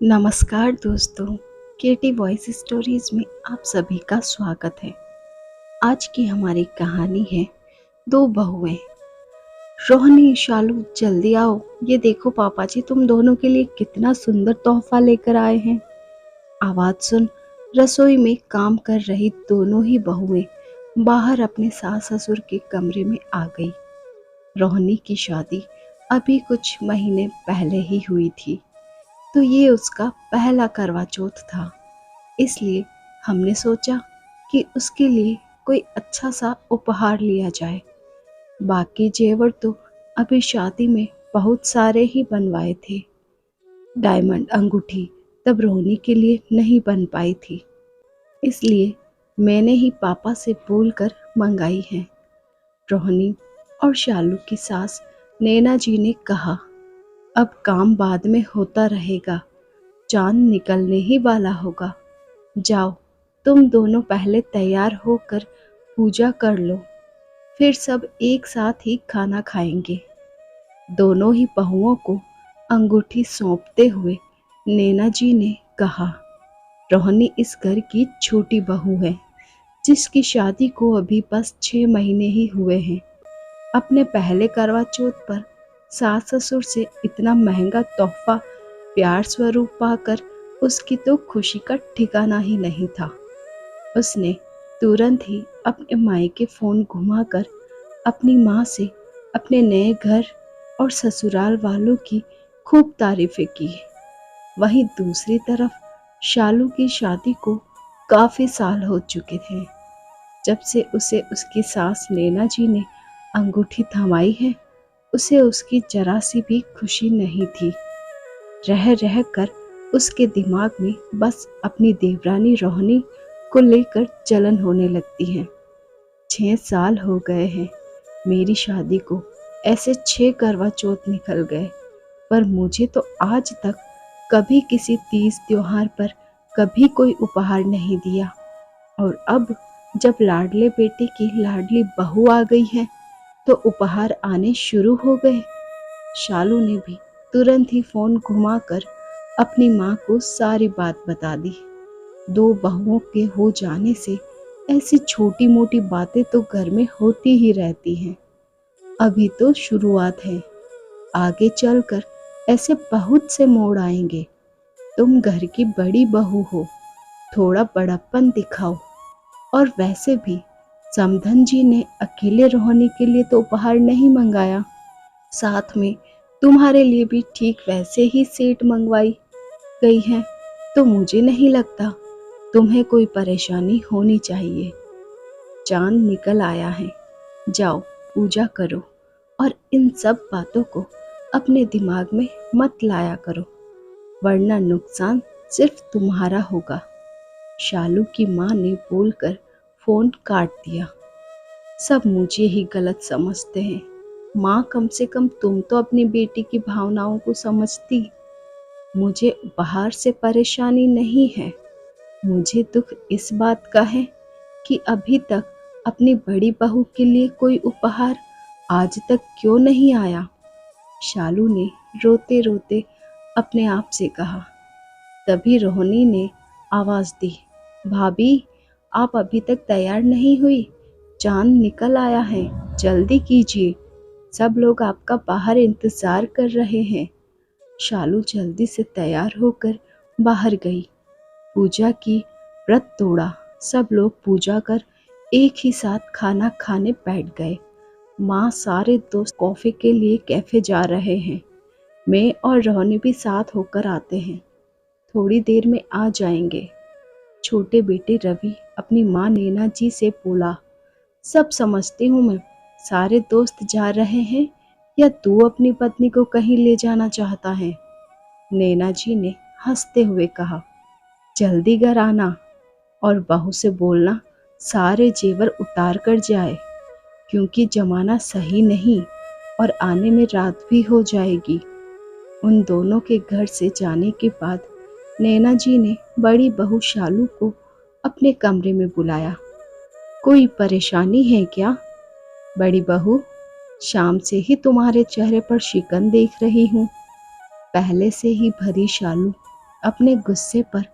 नमस्कार दोस्तों, केटी voice stories में आप सभी का स्वागत है। आज की हमारी कहानी है दो बहुएं। रोहनी, शालू जल्दी आओ, ये देखो पापा जी तुम दोनों के लिए कितना सुंदर तोहफा लेकर आए हैं। आवाज सुन रसोई में काम कर रही दोनों ही बहुएं बाहर अपने सास ससुर के कमरे में आ गई। रोहनी की शादी अभी कुछ महीने पहले ही हुई थी, तो ये उसका पहला करवा चौथ था। इसलिए हमने सोचा कि उसके लिए कोई अच्छा सा उपहार लिया जाए। बाकी जेवर तो अभी शादी में बहुत सारे ही बनवाए थे। डायमंड अंगूठी तब रोहनी के लिए नहीं बन पाई थी, इसलिए मैंने ही पापा से बोलकर मंगाई है। रोहनी और शालू की सास नैना जी ने कहा, अब काम बाद में होता रहेगा, चांद निकलने ही वाला होगा। जाओ तुम दोनों पहले तैयार होकर पूजा कर लो, फिर सब एक साथ ही खाना खाएंगे। दोनों ही बहुओं को अंगूठी सौंपते हुए नैना जी ने कहा, रोहनी इस घर की छोटी बहू है, जिसकी शादी को अभी बस 6 महीने ही हुए हैं। अपने पहले करवा चौथ पर सास ससुर से इतना महंगा तोहफा प्यार स्वरूप पाकर उसकी तो खुशी का ठिकाना ही नहीं था। उसने तुरंत ही अपने मायके फोन घुमाकर अपनी माँ से अपने नए घर और ससुराल वालों की खूब तारीफें की। वहीं दूसरी तरफ शालू की शादी को काफी साल हो चुके थे। जब से उसे उसकी सास नैना जी ने अंगूठी थमाई है, उसे उसकी जरा सी भी खुशी नहीं थी। रह रह कर उसके दिमाग में बस अपनी देवरानी रोहनी को लेकर जलन होने लगती है। 6 साल हो गए हैं मेरी शादी को, ऐसे 6 करवा चौथ निकल गए, पर मुझे तो आज तक कभी किसी तीज त्योहार पर कभी कोई उपहार नहीं दिया। और अब जब लाडले बेटे की लाडली बहू आ गई है, तो उपहार आने शुरू हो गए। शालू ने भी तुरंत ही फोन घुमाकर अपनी माँ को सारी बात बता दी। 2 बहुओं के हो जाने से ऐसी छोटी मोटी बातें तो घर में होती ही रहती हैं। अभी तो शुरुआत है, आगे चलकर ऐसे बहुत से मोड़ आएंगे। तुम घर की बड़ी बहू हो, थोड़ा बड़प्पन दिखाओ। और वैसे भी समधन जी ने अकेले रोहनी के लिए तो उपहार नहीं मंगाया, साथ में तुम्हारे लिए भी ठीक वैसे ही सेट मंगवाई गई है, तो मुझे नहीं लगता तुम्हें कोई परेशानी होनी चाहिए। चांद निकल आया है, जाओ पूजा करो और इन सब बातों को अपने दिमाग में मत लाया करो, वरना नुकसान सिर्फ तुम्हारा होगा। शालू की माँ ने बोलकर फोन काट दिया। सब मुझे ही गलत समझते हैं। माँ, कम से कम तुम तो अपनी बेटी की भावनाओं को समझती। मुझे उपहार से परेशानी नहीं है, मुझे दुख इस बात का है कि अभी तक अपनी बड़ी बहू के लिए कोई उपहार आज तक क्यों नहीं आया। शालू ने रोते रोते अपने आप से कहा। तभी रोहनी ने आवाज दी, भाभी आप अभी तक तैयार नहीं हुई, चांद निकल आया है, जल्दी कीजिए, सब लोग आपका बाहर इंतजार कर रहे हैं। शालू जल्दी से तैयार होकर बाहर गई, पूजा की, व्रत तोड़ा। सब लोग पूजा कर एक ही साथ खाना खाने बैठ गए। माँ सारे दोस्त कॉफी के लिए कैफे जा रहे हैं, मैं और रोहनी भी साथ होकर आते हैं, थोड़ी देर में आ जाएंगे। छोटे बेटे रवि अपनी माँ नैना जी से बोला, सब समझती हूँ मैं, सारे दोस्त जा रहे हैं या तू अपनी पत्नी को कहीं ले जाना चाहता है। नैना जी ने हंसते हुए कहा, जल्दी घर आना और बहू से बोलना सारे जेवर उतार कर जाए, क्योंकि जमाना सही नहीं और आने में रात भी हो जाएगी। उन दोनों के घर से जाने के बाद नैना जी ने बड़ी बहू शालू को अपने कमरे में बुलाया। कोई परेशानी है क्या? बड़ी बहू, शाम से ही तुम्हारे चेहरे पर शिकन देख रही हूँ। पहले से ही भरी शालू अपने गुस्से पर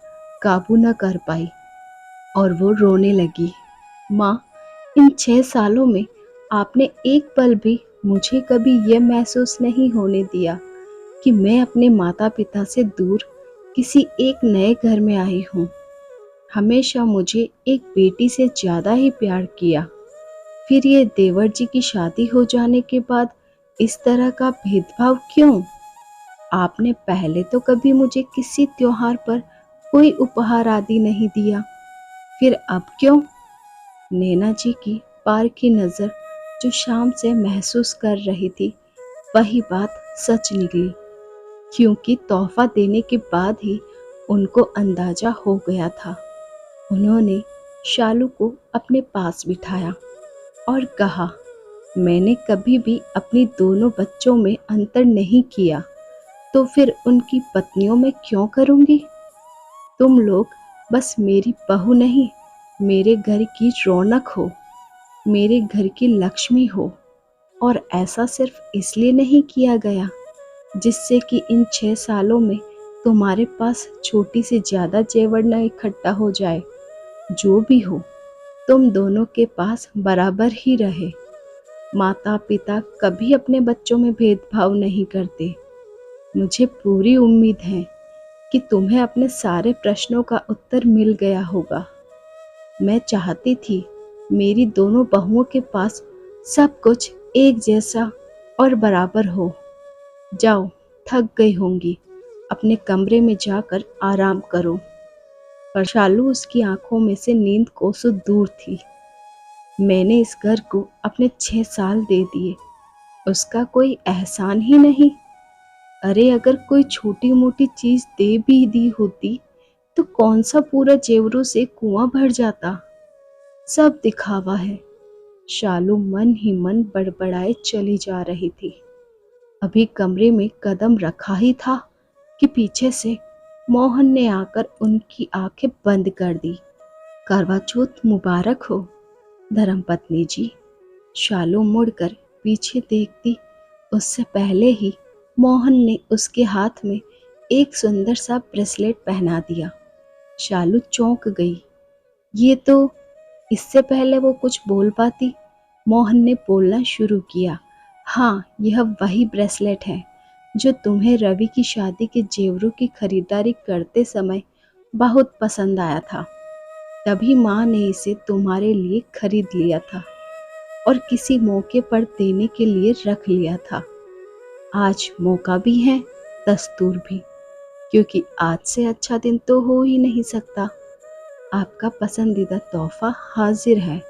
काबू न कर पाई और वो रोने लगी। माँ, इन 6 सालों में आपने एक पल भी मुझे कभी यह महसूस नहीं होने दिया कि मैं अपने माता पिता से दूर किसी एक नए घर में आई हूँ। हमेशा मुझे एक बेटी से ज़्यादा ही प्यार किया। फिर ये देवर जी की शादी हो जाने के बाद इस तरह का भेदभाव क्यों? आपने पहले तो कभी मुझे किसी त्योहार पर कोई उपहार आदि नहीं दिया, फिर अब क्यों? नैना जी की पार की नज़र जो शाम से महसूस कर रही थी, वही बात सच निकली, क्योंकि तोहफा देने के बाद ही उनको अंदाजा हो गया था। उन्होंने शालू को अपने पास बिठाया और कहा, मैंने कभी भी अपनी दोनों बच्चों में अंतर नहीं किया, तो फिर उनकी पत्नियों में क्यों करूँगी? तुम लोग बस मेरी बहू नहीं, मेरे घर की रौनक हो, मेरे घर की लक्ष्मी हो। और ऐसा सिर्फ इसलिए नहीं किया गया जिससे कि इन 6 सालों में तुम्हारे पास छोटी से ज़्यादा जेवर न इकट्ठा हो जाए। जो भी हो, तुम दोनों के पास बराबर ही रहे। माता पिता कभी अपने बच्चों में भेदभाव नहीं करते। मुझे पूरी उम्मीद है कि तुम्हें अपने सारे प्रश्नों का उत्तर मिल गया होगा। मैं चाहती थी मेरी दोनों बहुओं के पास सब कुछ एक जैसा और बराबर हो। जाओ, थक गई होंगी, अपने कमरे में जाकर आराम करो। पर शालू उसकी आंखों में से नींद कोसों दूर थी। मैंने इस घर को अपने 6 साल दे दिए, उसका कोई एहसान ही नहीं। अरे अगर कोई छोटी मोटी चीज दे भी दी होती तो कौन सा पूरा जेवरों से कुआं भर जाता। सब दिखावा है। शालू मन ही मन बड़बड़ाए चली जा रही थी। अभी कमरे में कदम रखा ही था कि पीछे से मोहन ने आकर उनकी आंखें बंद कर दी। करवा चौथ मुबारक हो धर्मपत्नी जी। शालू मुड़कर पीछे देखती, उससे पहले ही मोहन ने उसके हाथ में एक सुंदर सा ब्रेसलेट पहना दिया। शालू चौंक गई। ये तो, इससे पहले वो कुछ बोल पाती, मोहन ने बोलना शुरू किया। हाँ, यह वही ब्रेसलेट है जो तुम्हें रवि की शादी के जेवरों की खरीदारी करते समय बहुत पसंद आया था। तभी माँ ने इसे तुम्हारे लिए खरीद लिया था और किसी मौके पर देने के लिए रख लिया था। आज मौका भी है, दस्तूर भी, क्योंकि आज से अच्छा दिन तो हो ही नहीं सकता। आपका पसंदीदा तोहफा हाजिर है।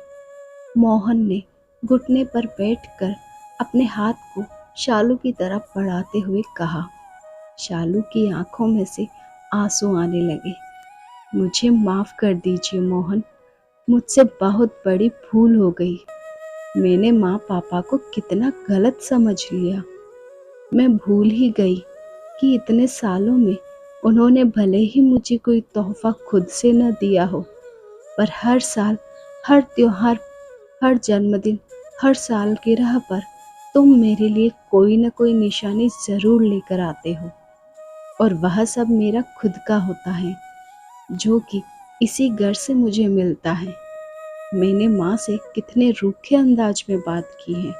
मोहन ने घुटने पर बैठकर अपने हाथ को शालू की तरफ बढ़ाते हुए कहा। शालू की आंखों में से आंसू आने लगे। मुझे माफ कर दीजिए मोहन, मुझसे बहुत बड़ी भूल हो गई। मैंने माँ पापा को कितना गलत समझ लिया। मैं भूल ही गई कि इतने सालों में उन्होंने भले ही मुझे कोई तोहफा खुद से न दिया हो, पर हर साल, हर त्योहार, हर जन्मदिन, हर सालगिरह पर तुम मेरे लिए कोई न कोई निशानी ज़रूर लेकर आते हो, और वह सब मेरा खुद का होता है, जो कि इसी घर से मुझे मिलता है। मैंने माँ से कितने रूखे अंदाज में बात की है।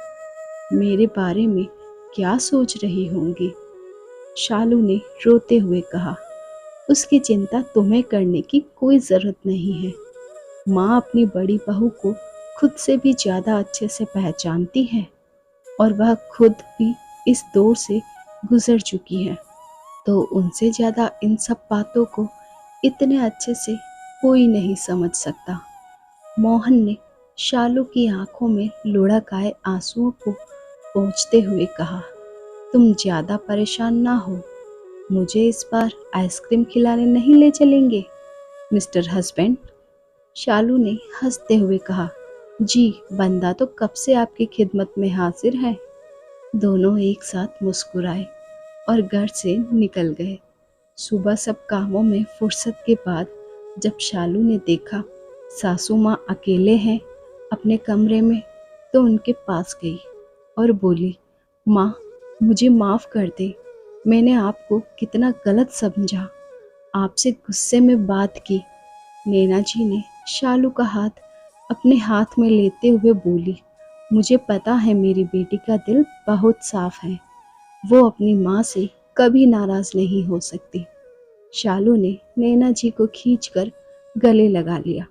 मेरे बारे में क्या सोच रही होंगी? शालू ने रोते हुए कहा। उसकी चिंता तुम्हें करने की कोई ज़रूरत नहीं है। माँ अपनी बड़ी बहू को खुद से भी ज़्यादा अच्छे से पहचानती है और वह खुद भी इस दौर से गुजर चुकी है, तो उनसे ज़्यादा इन सब बातों को इतने अच्छे से कोई नहीं समझ सकता। मोहन ने शालू की आंखों में लुढ़क आए आंसुओं को पोंछते हुए कहा, तुम ज़्यादा परेशान ना हो। मुझे इस बार आइसक्रीम खिलाने नहीं ले चलेंगे मिस्टर हस्बैंड? शालू ने हंसते हुए कहा, जी, बंदा तो कब से आपकी खिदमत में हाजिर है। दोनों एक साथ मुस्कुराए और घर से निकल गए। सुबह सब कामों में फुर्सत के बाद जब शालू ने देखा सासू माँ अकेले हैं अपने कमरे में, तो उनके पास गई और बोली, माँ, मुझे माफ़ कर दे, मैंने आपको कितना गलत समझा। आपसे गुस्से में बात की। नैना जी ने शालू का हाथ अपने हाथ में लेते हुए बोली, मुझे पता है मेरी बेटी का दिल बहुत साफ है। वो अपनी माँ से कभी नाराज नहीं हो सकती। शालू ने नैना जी को खींचकर गले लगा लिया।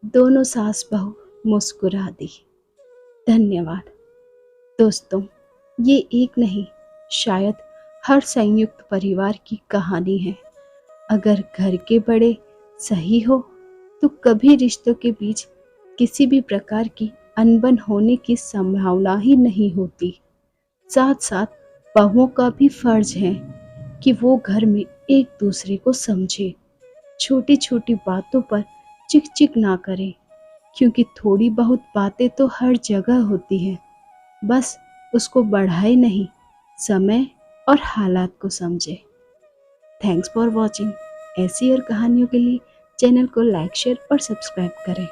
दोनों सास बहू मुस्कुरा दी। धन्यवाद। दोस्तों, ये एक नहीं, शायद हर संयुक्त परिवार की कहानी है। अगर घर के बड़े सही हो तो कभी रिश्तों के बीच किसी भी प्रकार की अनबन होने की संभावना ही नहीं होती। साथ साथ बहुओं का भी फर्ज है कि वो घर में एक दूसरे को समझे, छोटी छोटी बातों पर चिक चिक ना करें, क्योंकि थोड़ी बहुत बातें तो हर जगह होती हैं। बस उसको बढ़ाए नहीं, समय और हालात को समझे। Thanks for watching. ऐसी और कहानियों के लिए चैनल को लाइक, शेयर और सब्सक्राइब करें।